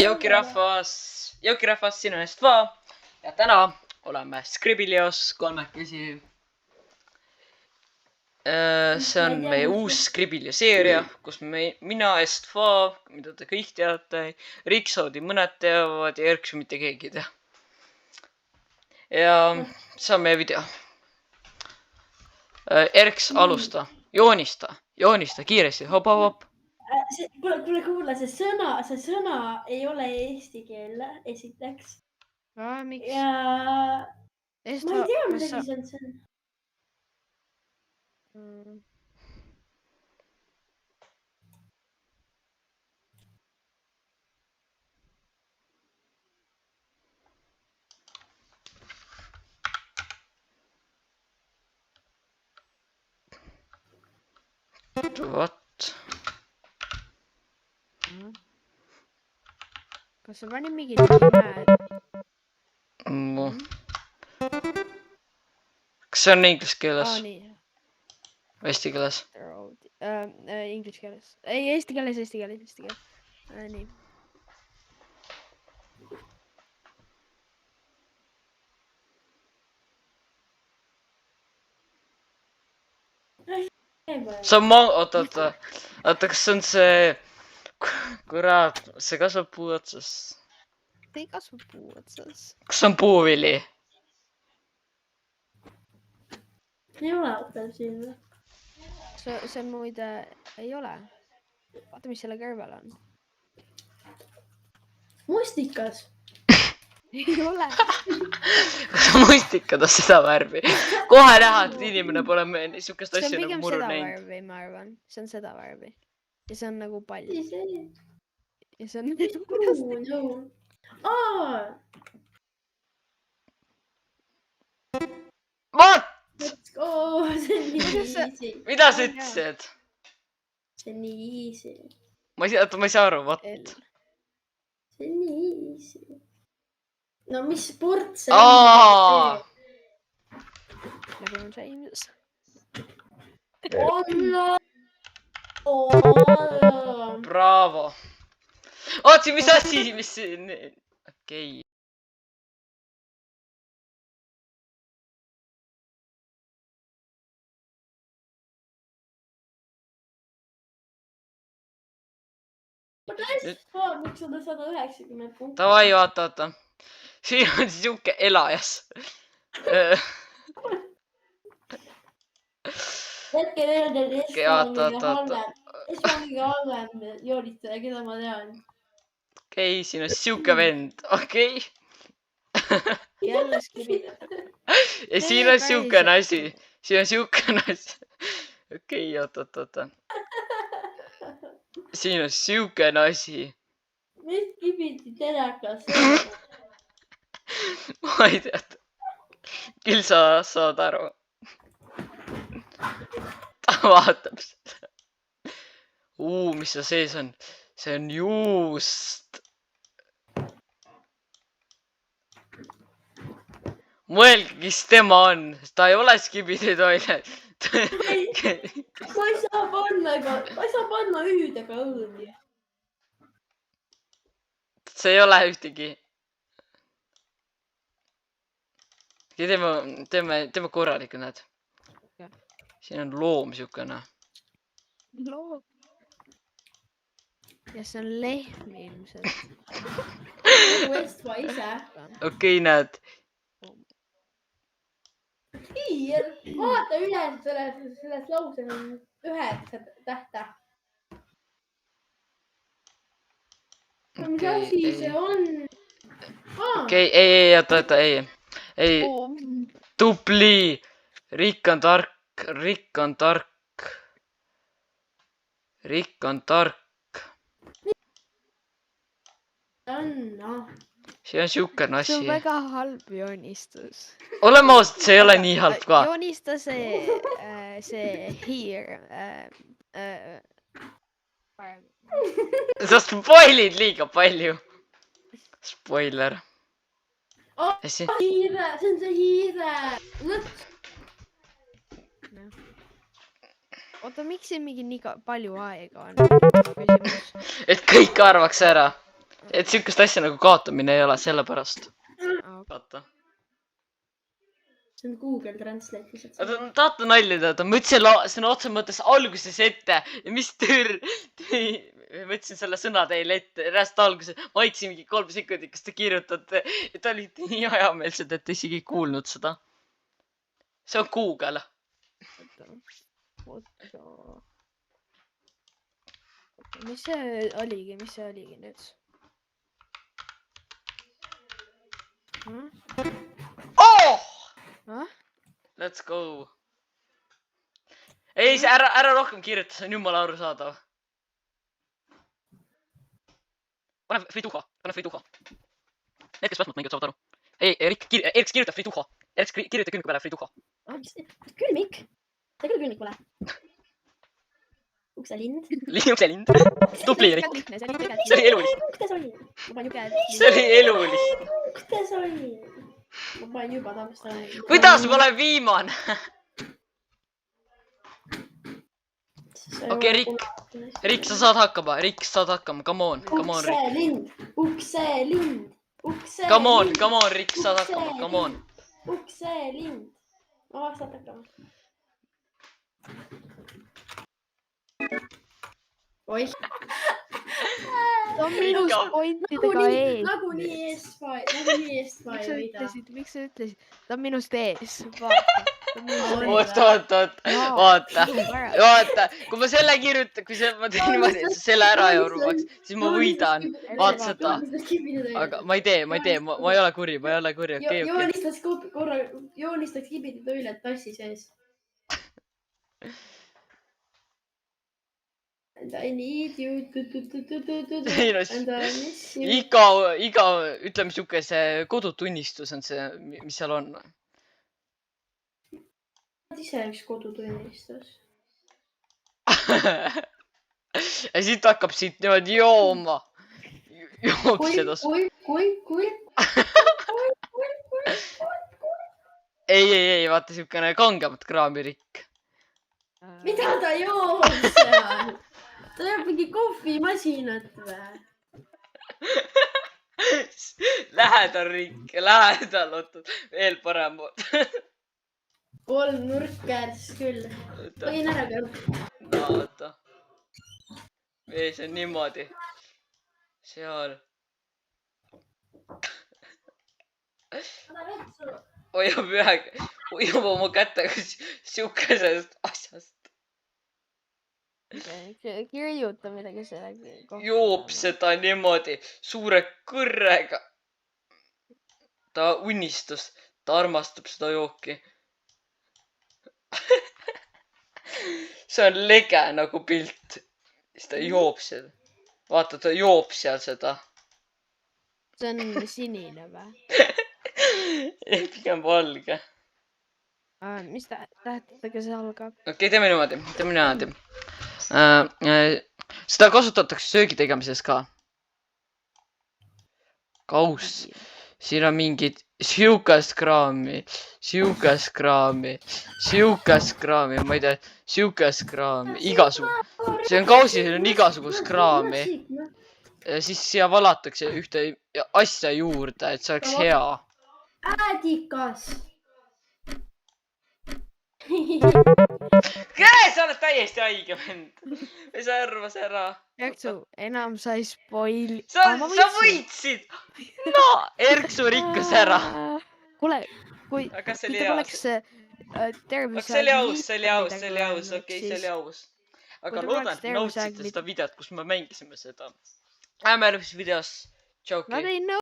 Jookirahvas, sinu eest va. Ja täna oleme Scribilios kolmekesi. See on meie uus Scribilio seeria, kus mina Estva, mida te kõik teate, Riksaudi mõned teavad ja Erksu mitte keegi ei tea. Ja see on meie video. Erks, alusta. Joonista kiiresti, hop. Kuule, see sõna ei ole eesti keel, esiteks. Miks? Ja ma ei tea, mis asi see on. Vot. Kas sa pani mingi nime? Kas see on inglise keeles? Nii. Eesti keeles? Inglise keeles. Ei, eesti keeles. Nii. See on oota, kas see on see, kurat, see kasvab puu otsas. Ei kasva puu otsas. Kas see on puuvili? Ei ole otel siin või? See muide ei ole. Vaata, mis selle kõrval on. Mustikas. Ei ole. Mustikad on seda värvi. Kohe näha, et inimene pole niisugust asja nagu muru näinud. See on pigem seda näinud. värvi, ma arvan. See on seda värvi. Ja see on nagu pall. Ja see on... What? Let's go! See on nii easy. Mida sa ütlesid? See on nii easy. Ma ei saa aru, what? See on nii easy. No mis sport see on? LeBron James. Bravo. Ootsi, mis asi? Okei. Miks 190 punkti? Tavai, vaata. Siin on siuke elajas. Hetkel öelda, et Espangiga halvem joonistaja, keda ma tean. Okei, siin on siuke vend, okei. Jälle skibida. Ja siin on siuke asi. Okei, oota. Siin on siuke asi. Mis kibiti telekas? Ma ei tea. Küll sa saad aru. Ta vaatab seda. Mis see sees on? See on juust. Mõelge, kes tema on. Ta ei ole skibidi toilet. Ma ei saa panna hüüdega õõni. See ei ole ühtegi. Teeme korraliku, näed. Siin on loom siukene. Loom. Ja see on lehm ilmselt. Nagu Estva ise. Okei, näed. Hiir. Vaata üle selles lauses on 9 tähte. Mis asi see on? Okei, ei. Ei. Tupli. Rikk on tark. See on siukene asi. See on väga halb joonistus. Oleme ausad, see ei ole nii halb ka. Joonista see hiir. Sa spoilid liiga palju. Spoiler. Hiire, see on see hiire. Oota, miks siin mingi nii palju aega on? Et kõik arvaks ära. et siukest asja nagu kaotamine ei ole sellepärast . vaata . see on Google Translate lihtsalt . tahate nalja teada , ma ütlesin sõna otse mõttes alguses ette ja mis tür . võtsin selle sõna teile ette , reast alguses , maitsin mingi 3 sekundit , kas te kirjutate , et olite nii ajameelsed , et isegi ei kuulnud seda . see on Google . mis see oligi nüüd ? oh! Ah? Let's go . ei , ära rohkem kirjuta , see on jumala arusaadav . pane Frituha . Need , kes Plasmat mängivad , saavad aru . ei , Eriks kirjuta Frituha . Eriks kirjuta külmiku peale Frituha . külmik ? see küll külmik pole . ukselind . Liinukselind . tubli Erik . see oli see oli eluliht . kuidas oli ? ma panen juba . see oli eluliht . kuidas oli ? ma panen juba tapstama . kuidas ma olen viimane ? okei , Rick , sa saad hakkama , come on , Rick . ukselind . Come on , Rick , saad hakkama , come on . ukselind . ma vastan hakkama . oih . ta on minust pointidega ees . nagunii eestvai võidab . miks sa ütlesid ? ta on minust ees . vaata , kui ma selle kirjutan , ma teen niimoodi , et sa selle ära ei arvaks , siis ma võidan . vaata seda . aga ma ei tee , ma ei ole kuri , okei . joonistaks kibinid üle tassi sees . And I need you . iga , ütleme siukese kodutunnistus on see , mis seal on . ise üks kodutunnistus . ja siit hakkab siit niimoodi jooma . joob seda . ei , vaata siukene kangemat kraami Rikk . mida ta joob seal ? ta joob mingi kohvimasinat või ? lähedal Rikk , lähedal , oota , veel parem . 3 nurkkäärs küll . võin ära ka . vaata . see on niimoodi . seal . hoiab oma kätega siukesest asjast . kirjuta midagi selle kohta . joob seda niimoodi suure kõrrega . ta unistas , ta armastab seda jooki . see on lege nagu pilt . siis ta joob seda . vaata , ta joob seal seda . see on sinine või ? pigem valge . mis tähtedega see algab ? okei , teeme niimoodi . seda kasutatakse söögi tegemises ka . kauss . siin on mingid siukest kraami , ma ei tea , siukest kraami , see on kausis , on igasugust kraami . ja siis siia valatakse ühte asja juurde , et see oleks hea . äädikas . sa oled täiesti haige vend . või sa arvas ära ? Erksu , enam sa ei spoil . sa võitsid . no , Erksu rikkus ära . kuule , kui aga see ta oli poleks tervise . see oli aus , okei , see oli aus . aga loodan , et nautisite seda videot , kus me mängisime seda . näeme järgmises videos . tšauki . Nad ei nõu- .